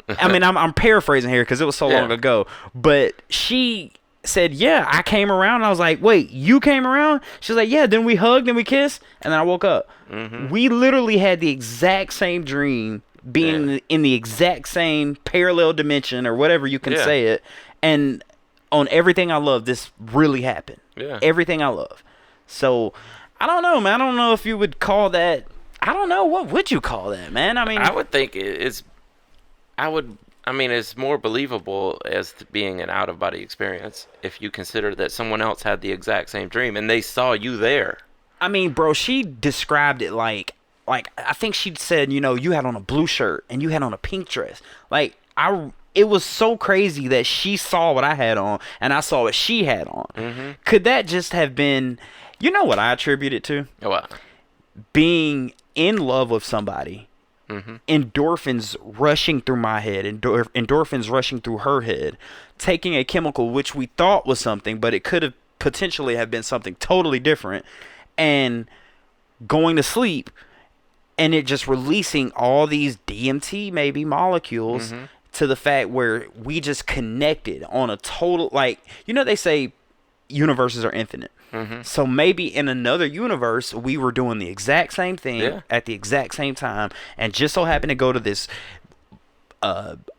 I mean, I'm paraphrasing here because it was so long ago. But she said, "Yeah, I came around." And I was like, "Wait, you came around?" She was like, "Yeah." Then we hugged and we kissed. And then I woke up. Mm-hmm. We literally had the exact same dream, being in the exact same parallel dimension or whatever you can say it. And on Everything I Love, this really happened. Yeah. Everything I Love. So, I don't know, man. I don't know if you would call that. I don't know. What would you call that, man? I mean, I would think it's more believable as being an out-of-body experience if you consider that someone else had the exact same dream and they saw you there. I mean, bro, she described it like like, I think she said, you had on a blue shirt and you had on a pink dress. Like, it was so crazy that she saw what I had on and I saw what she had on. Mm-hmm. Could that just have been, what I attribute it to? What? Being in love with somebody. Mm-hmm. Endorphins rushing through my head, endorphins rushing through her head, taking a chemical which we thought was something, but it could have potentially have been something totally different, and going to sleep, and it just releasing all these DMT maybe molecules to the fact where we just connected on a total, like, they say universes are infinite. So maybe in another universe, we were doing the exact same thing at the exact same time, and just so happened to go to this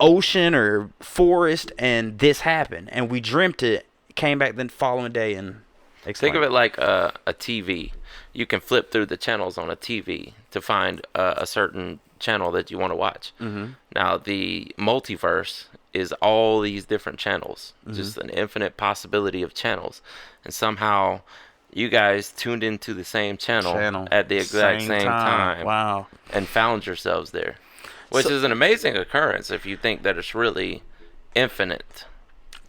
ocean or forest, and this happened, and we dreamt it, came back the following day, and think of it like a TV. You can flip through the channels on a TV to find a certain channel that you want to watch. Now, the multiverse is all these different channels, just an infinite possibility of channels, and somehow you guys tuned into the same channel at the exact same time. Wow. And found yourselves there, which is an amazing occurrence if you think that it's really infinite.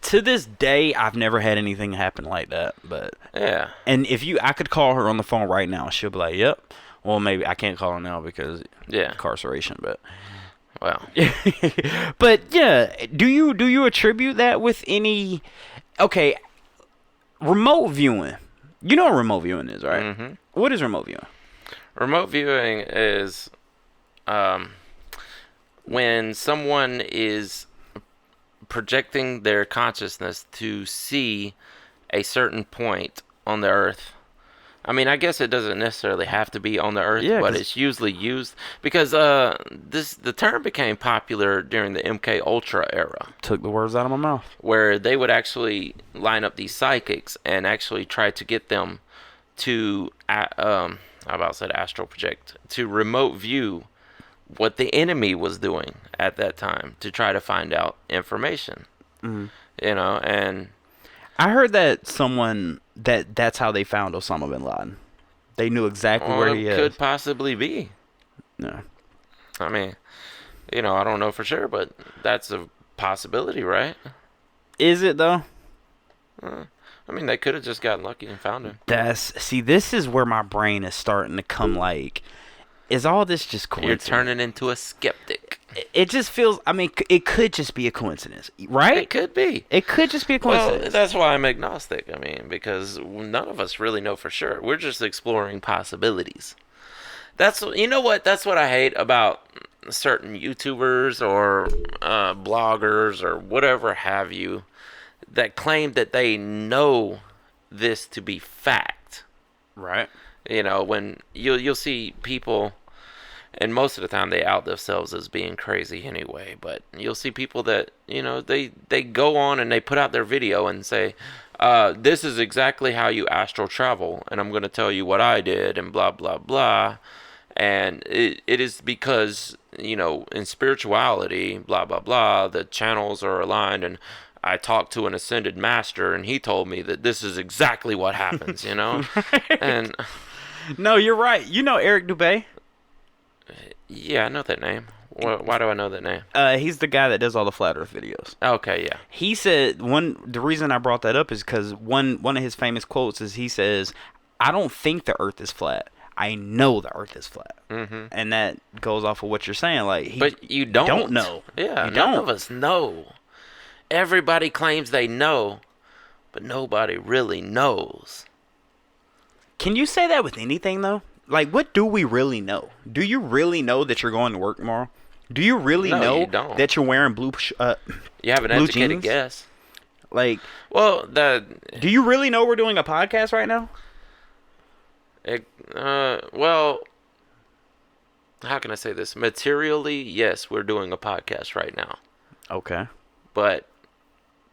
To this day, I've never had anything happen like that, but yeah. And if I could call her on the phone right now, she'll be like, "Yep." Well, maybe I can't call her now because incarceration, but wow. But yeah, do you attribute that with any remote viewing? You know what remote viewing is, right? Mm-hmm. What is remote viewing? Remote viewing is when someone is projecting their consciousness to see a certain point on the earth. I mean, I guess it doesn't necessarily have to be on the earth, but it's usually used because the term became popular during the MK Ultra era. Took the words out of my mouth. Where they would actually line up these psychics and actually try to get them to, astral project, to remote view what the enemy was doing at that time to try to find out information. And I heard that that's how they found Osama bin Laden. They knew exactly where he is. Could possibly be. No. I mean, I don't know for sure, but that's a possibility, right? Is it though? I mean, they could have just gotten lucky and found him. This is where my brain is starting to come like, is all this just coincidence? You're turning into a skeptic. It just feels, I mean, it could just be a coincidence, right? It could be. It could just be a coincidence. Well, that's why I'm agnostic. I mean, because none of us really know for sure. We're just exploring possibilities. That's what I hate about certain YouTubers or bloggers or whatever have you that claim that they know this to be fact. Right. When you'll see people, and most of the time they out themselves as being crazy anyway, but you'll see people that, they go on and they put out their video and say, this is exactly how you astral travel, and I'm going to tell you what I did, and blah, blah, blah. And it is because, in spirituality, blah, blah, blah, the channels are aligned, and I talked to an ascended master, and he told me that this is exactly what happens, Right. And no, you're right. You know Eric Dubé? Yeah, I know that name. Why do I know that name? He's the guy that does all the flat Earth videos. Okay, yeah. He said the reason I brought that up is because one of his famous quotes is he says, "I don't think the Earth is flat. I know the Earth is flat." Mm-hmm. And that goes off of what you're saying. Like, but you don't know. Yeah, none of us know. Everybody claims they know, but nobody really knows. Can you say that with anything, though? Like, what do we really know? Do you really know that you're going to work tomorrow? Do you really know that you're wearing blue you have an blue educated jeans? guess. Like, well, do you really know we're doing a podcast right now? Well, how can I say this? Materially, yes, we're doing a podcast right now. Okay. But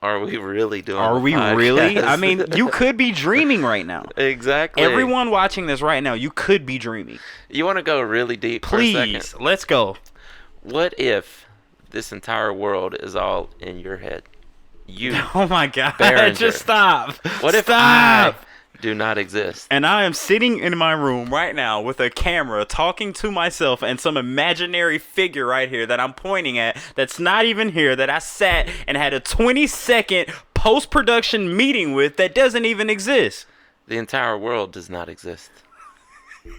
are we really doing Are we podcast? really? I mean, you could be dreaming right now. Exactly. Everyone watching this right now, you could be dreaming. You want to go really deep Please, for a second? Let's go. What if this entire world is all in your head? You. Oh my God. Behringer. Just stop. What if stop. do not exist. And I am sitting in my room right now with a camera talking to myself and some imaginary figure right here that I'm pointing at that's not even here, that I sat and had a 20-second post-production meeting with that doesn't even exist. The entire world does not exist.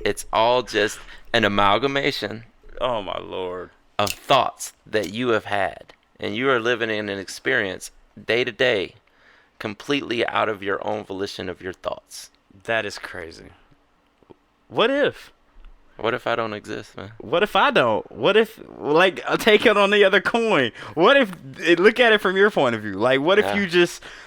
It's all just an amalgamation. Oh, my Lord. Of thoughts that you have had. And you are living in an experience day to day, completely out of your own volition of your thoughts. That is crazy. What if? What if I don't exist, man? What if I don't? What if, like, I'll take it on the other coin? What if, look at it from your point of view. Like, what if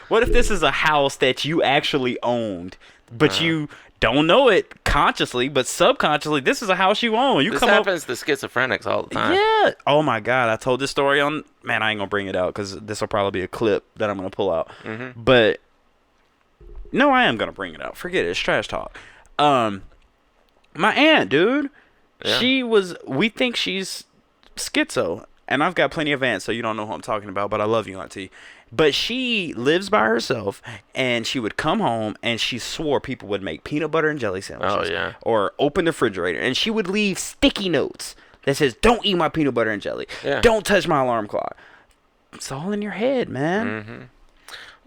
what if this is a house that you actually owned, but you don't know it consciously, but subconsciously, this is a house you own. This happens to schizophrenics all the time. Yeah. Oh, my God. I told this story on, man, I ain't going to bring it out because this will probably be a clip that I'm going to pull out. Mm-hmm. But, no, I am going to bring it out. Forget it. It's trash talk. My aunt, dude, we think she's schizo. And I've got plenty of aunts, so you don't know who I'm talking about, but I love you, auntie. But she lives by herself, and she would come home, and she swore people would make peanut butter and jelly sandwiches. Oh, yeah. Or open the refrigerator, and she would leave sticky notes that says, don't eat my peanut butter and jelly. Yeah. Don't touch my alarm clock. It's all in your head, man.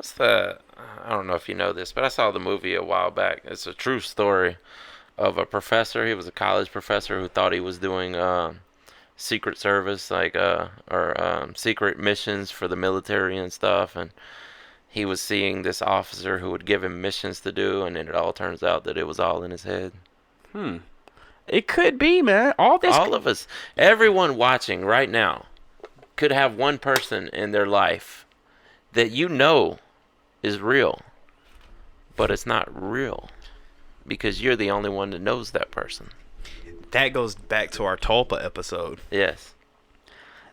Mm-hmm. I don't know if you know this, but I saw the movie a while back. It's a true story of a professor. He was a college professor who thought he was doing secret service, secret missions for the military and stuff, and he was seeing this officer who would give him missions to do, and then it all turns out that it was all in his head. It could be, man. All of us, everyone watching right now, could have one person in their life that you know is real, but it's not real because you're the only one that knows that person. That goes back to our Tulpa episode. Yes.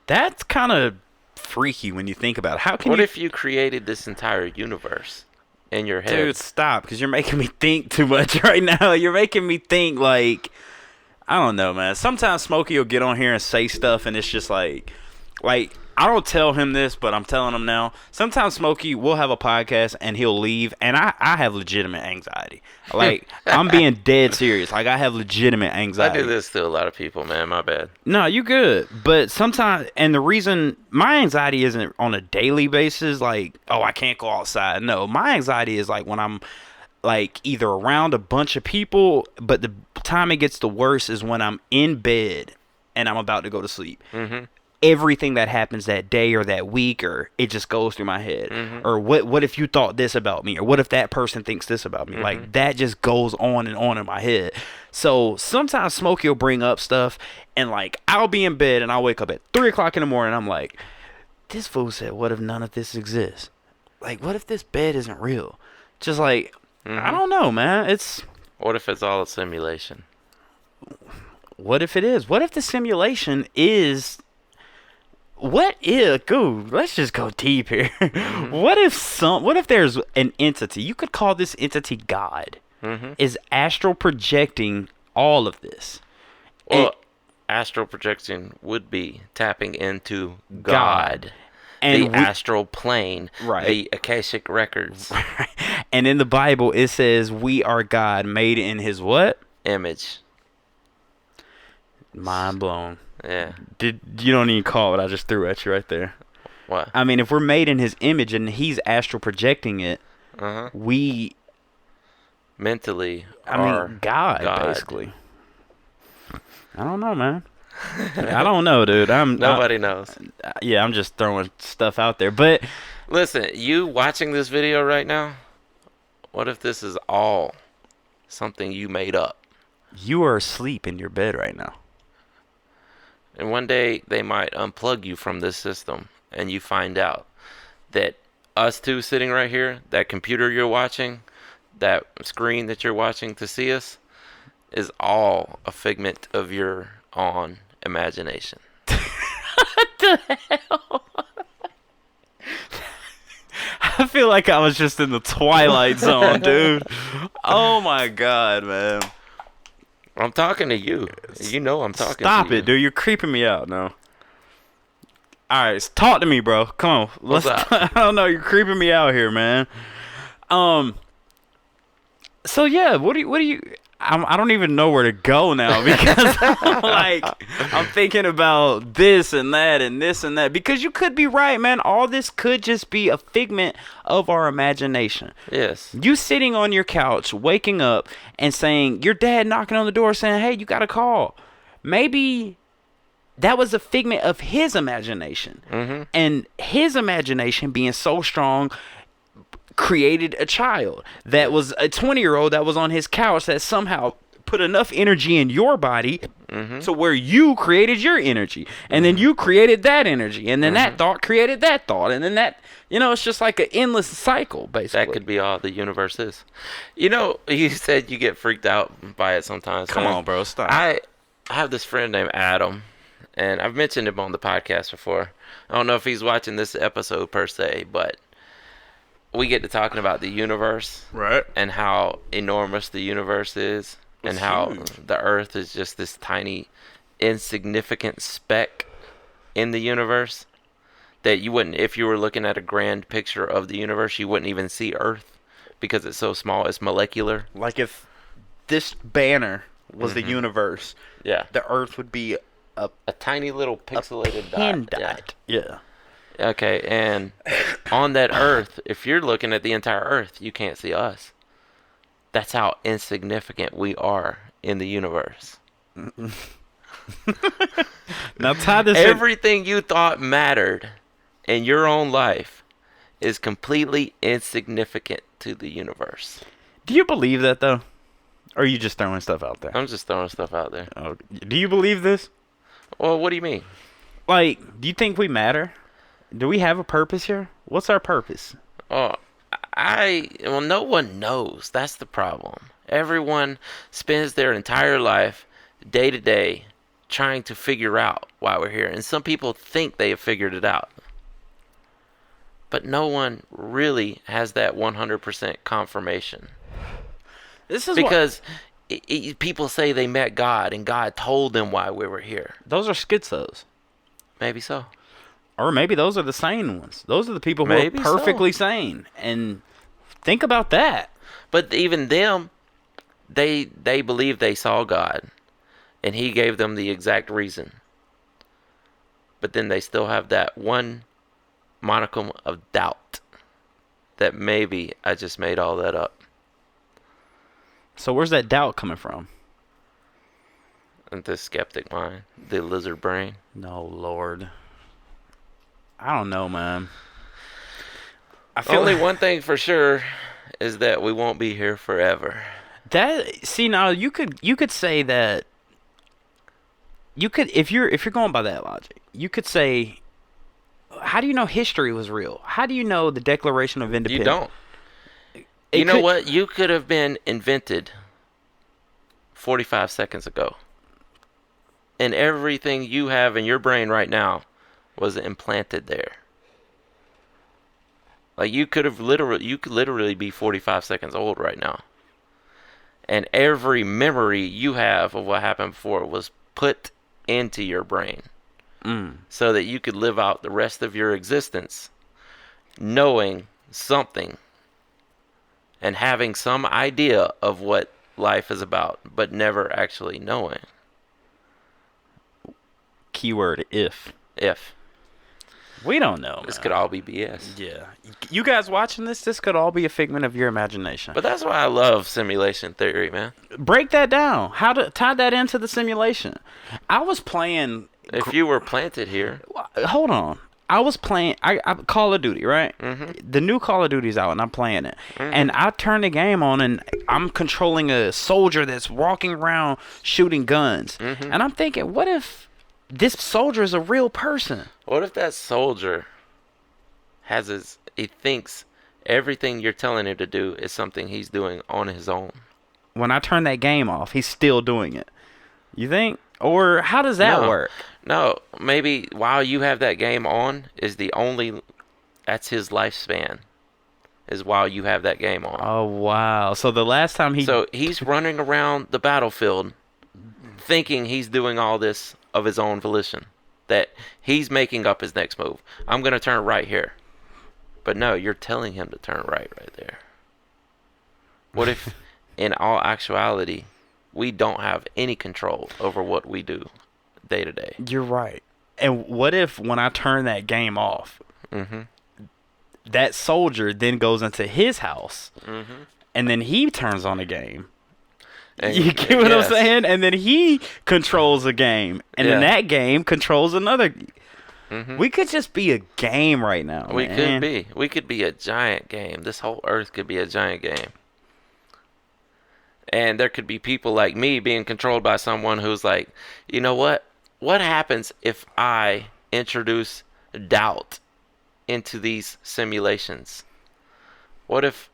That's kind of freaky when you think about it. How can What if you created this entire universe in your head? Dude, stop, because you're making me think too much right now. You're making me think, like, I don't know, man. Sometimes Smokey will get on here and say stuff, and it's just like, I don't tell him this, but I'm telling him now. Sometimes Smokey will have a podcast and he'll leave, and I have legitimate anxiety. Like, I'm being dead serious. Like, I have legitimate anxiety. I do this to a lot of people, man. My bad. No, you good. But sometimes, and the reason my anxiety isn't on a daily basis, like, oh, I can't go outside. No, my anxiety is like when I'm like either around a bunch of people, but the time it gets the worst is when I'm in bed and I'm about to go to sleep. Mm-hmm. Everything that happens that day or that week, or it just goes through my head. Mm-hmm. Or what if you thought this about me, or what if that person thinks this about me? Mm-hmm. Like, that just goes on and on in my head. So sometimes Smokey will bring up stuff, and like, I'll be in bed and I'll wake up at 3 o'clock in the morning, and I'm like, this fool said, what if none of this exists? Like, what if this bed isn't real? Just like, I don't know, man. What if it's all a simulation? What if it is? What if the simulation is... let's just go deep here. What if there's an entity, you could call this entity God, is astral projecting all of this? Well, astral projection would be tapping into God. And the astral plane, right? The Akashic records. And in the Bible, it says we are God, made in His what? Image. Mind blown. Yeah. You don't even call it. I just threw at you right there. What? I mean, if we're made in His image and He's astral projecting it, we mentally God, basically. I don't know, man. I don't know, dude. Nobody knows. Yeah, I'm just throwing stuff out there. But listen, you watching this video right now, what if this is all something you made up? You are asleep in your bed right now. And one day they might unplug you from this system and you find out that us two sitting right here, that computer you're watching, that screen that you're watching to see us, is all a figment of your own imagination. What the hell? I feel like I was just in the Twilight Zone, dude. Oh my God, man. I'm talking to you. You know I'm talking to you. Stop it, dude. You're creeping me out now. All right, talk to me, bro. Come on. What's up? I don't know. You're creeping me out here, man. So yeah, what do you? I don't even know where to go now because I'm thinking about this and that and this and that because you could be right, man. All this could just be a figment of our imagination. Yes. You sitting on your couch, waking up and saying your dad knocking on the door saying, "Hey, you got a call." Maybe that was a figment of his imagination, and his imagination being so strong created a child that was a 20-year-old that was on his couch that somehow put enough energy in your body to where you created your energy, and then you created that energy, and then that thought created that thought, and then that, it's just like an endless cycle, basically. That could be all the universe is. You said you get freaked out by it sometimes. Come man. on, bro, stop. I have this friend named Adam, and I've mentioned him on the podcast before. I don't know if he's watching this episode per se, but we get to talking about the universe, right? And how enormous the universe is, and how huge. the Earth is just this tiny, insignificant speck in the universe that you wouldn't, if you were looking at a grand picture of the universe, you wouldn't even see Earth because it's so small. It's molecular. Like if this banner was the universe, Yeah, the Earth would be a tiny little pixelated pin dot. dot. Yeah. Okay, and on that Earth, if you're looking at the entire Earth, you can't see us. That's how insignificant we are in the universe. Now tie this Everything you thought mattered in your own life is completely insignificant to the universe. Do you believe that though? Or are you just throwing stuff out there? I'm just throwing stuff out there. Oh, do you believe this? Well, what do you mean? Like, do you think we matter? Do we have a purpose here? What's our purpose? Oh, well, no one knows. That's the problem. Everyone spends their entire life, day to day, trying to figure out why we're here. And some people think they have figured it out. But no one really has that 100% confirmation. This is Because people say they met God and God told them why we were here. those are schizos. Maybe so. Or maybe those are the sane ones. Those are the people who Maybe are so. perfectly sane. And think about that. But even them, they believe they saw God. And he gave them the exact reason. But then they still have that one monicum of doubt. That maybe I just made all that up. So where's that doubt coming from? And the skeptic mind. The lizard brain. No, Lord. I don't know, man. I feel Only one thing for sure is that we won't be here forever. Now you could say that you could if you're going by that logic, you could say, how do you know history was real? How do you know the Declaration of Independence? You don't. You know what? You could have been invented 45 seconds ago. And everything you have in your brain right now was implanted there. Like you could literally be 45 seconds old right now. And every memory you have of what happened before was put into your brain. So that you could live out the rest of your existence knowing something and having some idea of what life is about, but never actually knowing. Keyword if. If. We don't know. This man. could all be BS. Yeah. You guys watching this could all be a figment of your imagination. But that's why I love simulation theory, man. Break that down. How to tie that into the simulation. I was playing. If you were planted here. Hold on. I was playing I Call of Duty, right? Mm-hmm. The new Call of Duty's out and I'm playing it. And I turn the game on and I'm controlling a soldier that's walking around shooting guns. And I'm thinking, what if this soldier is a real person? What if that soldier he thinks everything you're telling him to do is something he's doing on his own? When I turn that game off, he's still doing it. You think? Or how does that work? No, maybe while you have that game on that's his lifespan, is while you have that game on. Oh, wow. So the last time So he's running around the battlefield thinking he's doing all this of his own volition, that he's making up his next move. I'm going to turn right here. But no, you're telling him to turn right there. What if in all actuality, we don't have any control over what we do day to day. You're right. And what if when I turn that game off, Mm-hmm. that soldier then goes into his house, Mm-hmm. and then he turns on the game? And, You get what I'm yes. saying? And then he controls a game, and then Yeah. that game controls another. Mm-hmm. We could just be a game right now. We man. could be. We could be a giant game. This whole earth could be a giant game. And there could be people like me being controlled by someone who's like, you know what? What happens if I introduce doubt into these simulations? What if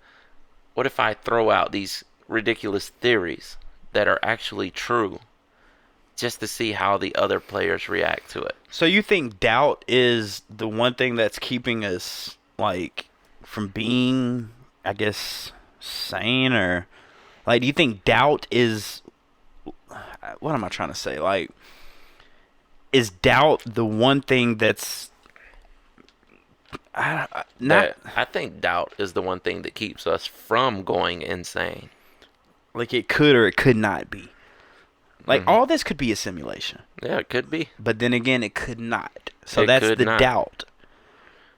I throw out these ridiculous theories that are actually true just to see how the other players react to it? So you think doubt is the one thing that's keeping us like from being, I guess, sane, or like do you think doubt is, what am I trying to say? Like, is doubt the one thing that's not I think doubt is the one thing that keeps us from going insane. like it could or it could not be? Like all this could be a simulation. Yeah, it could be. But then again, it could not. So It that's could the not. doubt.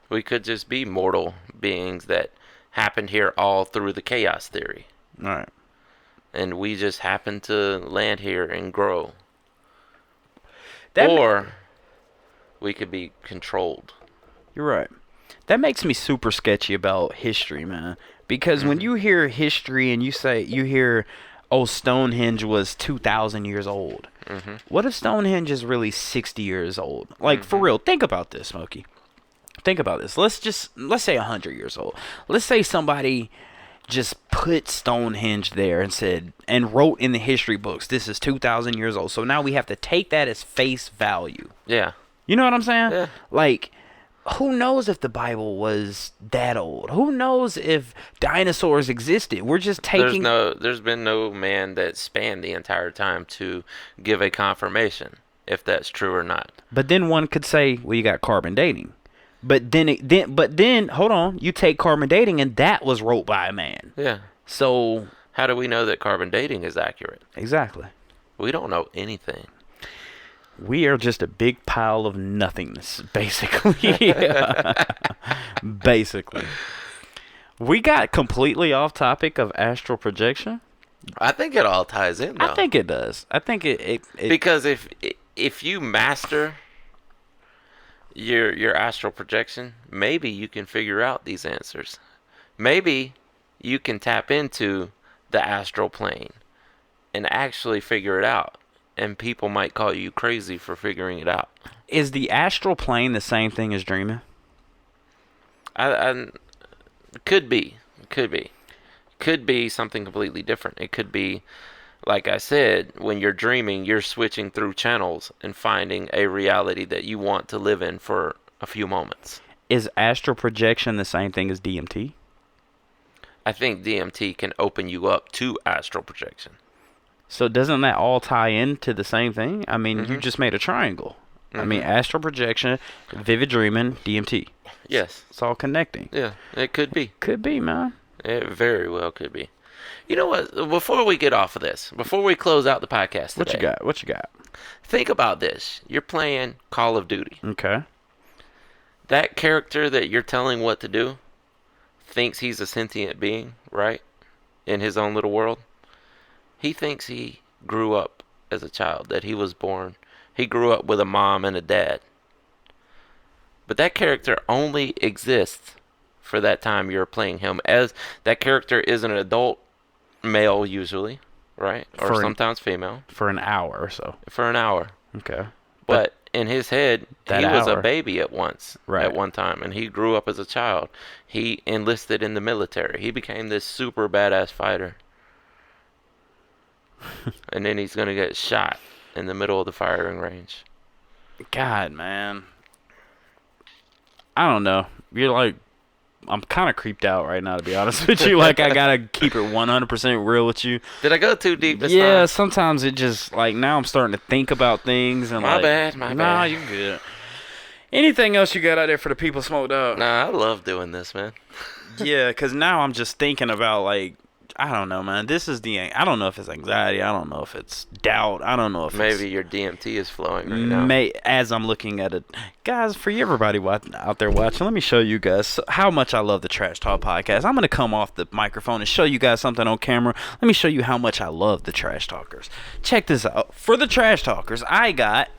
We could just be mortal beings that happened here all through the chaos theory. All right. And we just happen to land here and grow. That Or we could be controlled. You're right. That makes me super sketchy about history, man. Because when you hear history and you hear, oh, Stonehenge was 2,000 years old. Mm-hmm. What if Stonehenge is really 60 years old? Like, for real, think about this, Smokey. Think about this. Let's say 100 years old. Let's say somebody just put Stonehenge there and said, and wrote in the history books, this is 2,000 years old. So now we have to take that as face value. Yeah. You know what I'm saying? Yeah. Like, who knows if the Bible was that old? Who knows if dinosaurs existed? We're just taking... There's been no man that spanned the entire time to give a confirmation if that's true or not. But then one could say, well, you got carbon dating. But then hold on, you take carbon dating and that was wrote by a man. Yeah. So How do we know that carbon dating is accurate? exactly. We don't know anything. We are just a big pile of nothingness, basically. Basically. We got completely off topic of astral projection. I think it all ties in, though. I think it does. I think it Because if you master your astral projection, maybe you can figure out these answers. Maybe you can tap into the astral plane and actually figure it out. And people might call you crazy for figuring it out. is the astral plane the same thing as dreaming? I could be. Could be something completely different. It could be, like I said, when you're dreaming, you're switching through channels and finding a reality that you want to live in for a few moments. Is astral projection the same thing as DMT? I think DMT can open you up to astral projection. So doesn't that all tie into the same thing? I mean, you just made a triangle. I mean, astral projection, vivid dreaming, DMT. Yes. It's all connecting. Yeah, it could be. Could be, man. It very well could be. You know what? Before we get off of this, before we close out the podcast today, What you got? What you got? think about this. You're playing Call of Duty. Okay. That character that you're telling what to do thinks he's a sentient being, right? In his own little world. He thinks he grew up as a child, that he was born. He grew up with a mom and a dad. But that character only exists for that time you're playing him. As that character is an adult male usually, right? Or sometimes female. For an hour or so. For an hour. Okay. But in his head, that he was a hour. baby at once, Right. at one time, and he grew up as a child. He enlisted in the military. He became this super badass fighter. And then he's going to get shot in the middle of the firing range. God, man. I don't know. You're like, I'm kind of creeped out right now, to be honest with you. Like, I gotta keep it 100% real with you. Did I go too deep this Yeah, time? sometimes it just, like, now I'm starting to think about things. And My like, bad. Nah, you good. Anything else you got out there for the people smoked out? Nah, I love doing this, man. Yeah, because now I'm just thinking about, like, I don't know, man. I don't know if it's anxiety. I don't know if it's doubt. I don't know if Maybe your DMT is flowing right now. as I'm looking at it. Guys, for everybody out there watching, let me show you guys how much I love the Trash Talk podcast. I'm going to come off the microphone and show you guys something on camera. Let me show you how much I love the Trash Talkers. Check this out. For the Trash Talkers, I got...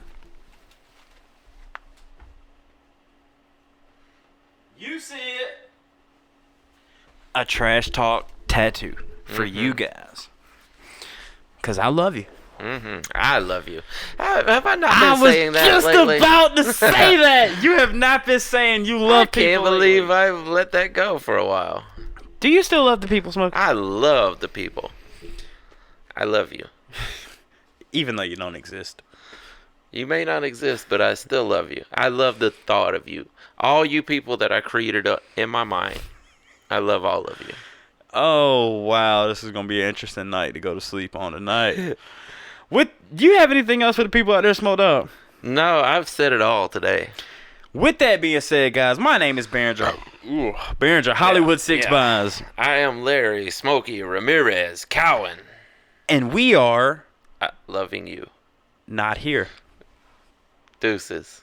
You see it. A Trash Talk tattoo for you guys. Because I love you. I love you. Have I not been saying that lately? I was just about to say that. You have not been saying you love people. I can't believe I've let that go for a while. Do you still love the people, Smoke? I love the people. I love you. Even though you don't exist. You may not exist, but I still love you. I love the thought of you. All you people that I created in my mind. I love all of you. Oh, wow. This is going to be an interesting night to go to sleep on tonight. Do you have anything else for the people out there, Smoked Up? No, I've said it all today. With that being said, guys, my name is Behringer. Behringer, Hollywood Six Buys. I am Larry Smokey Ramirez Cowan. And we are... loving you. Not here. Deuces.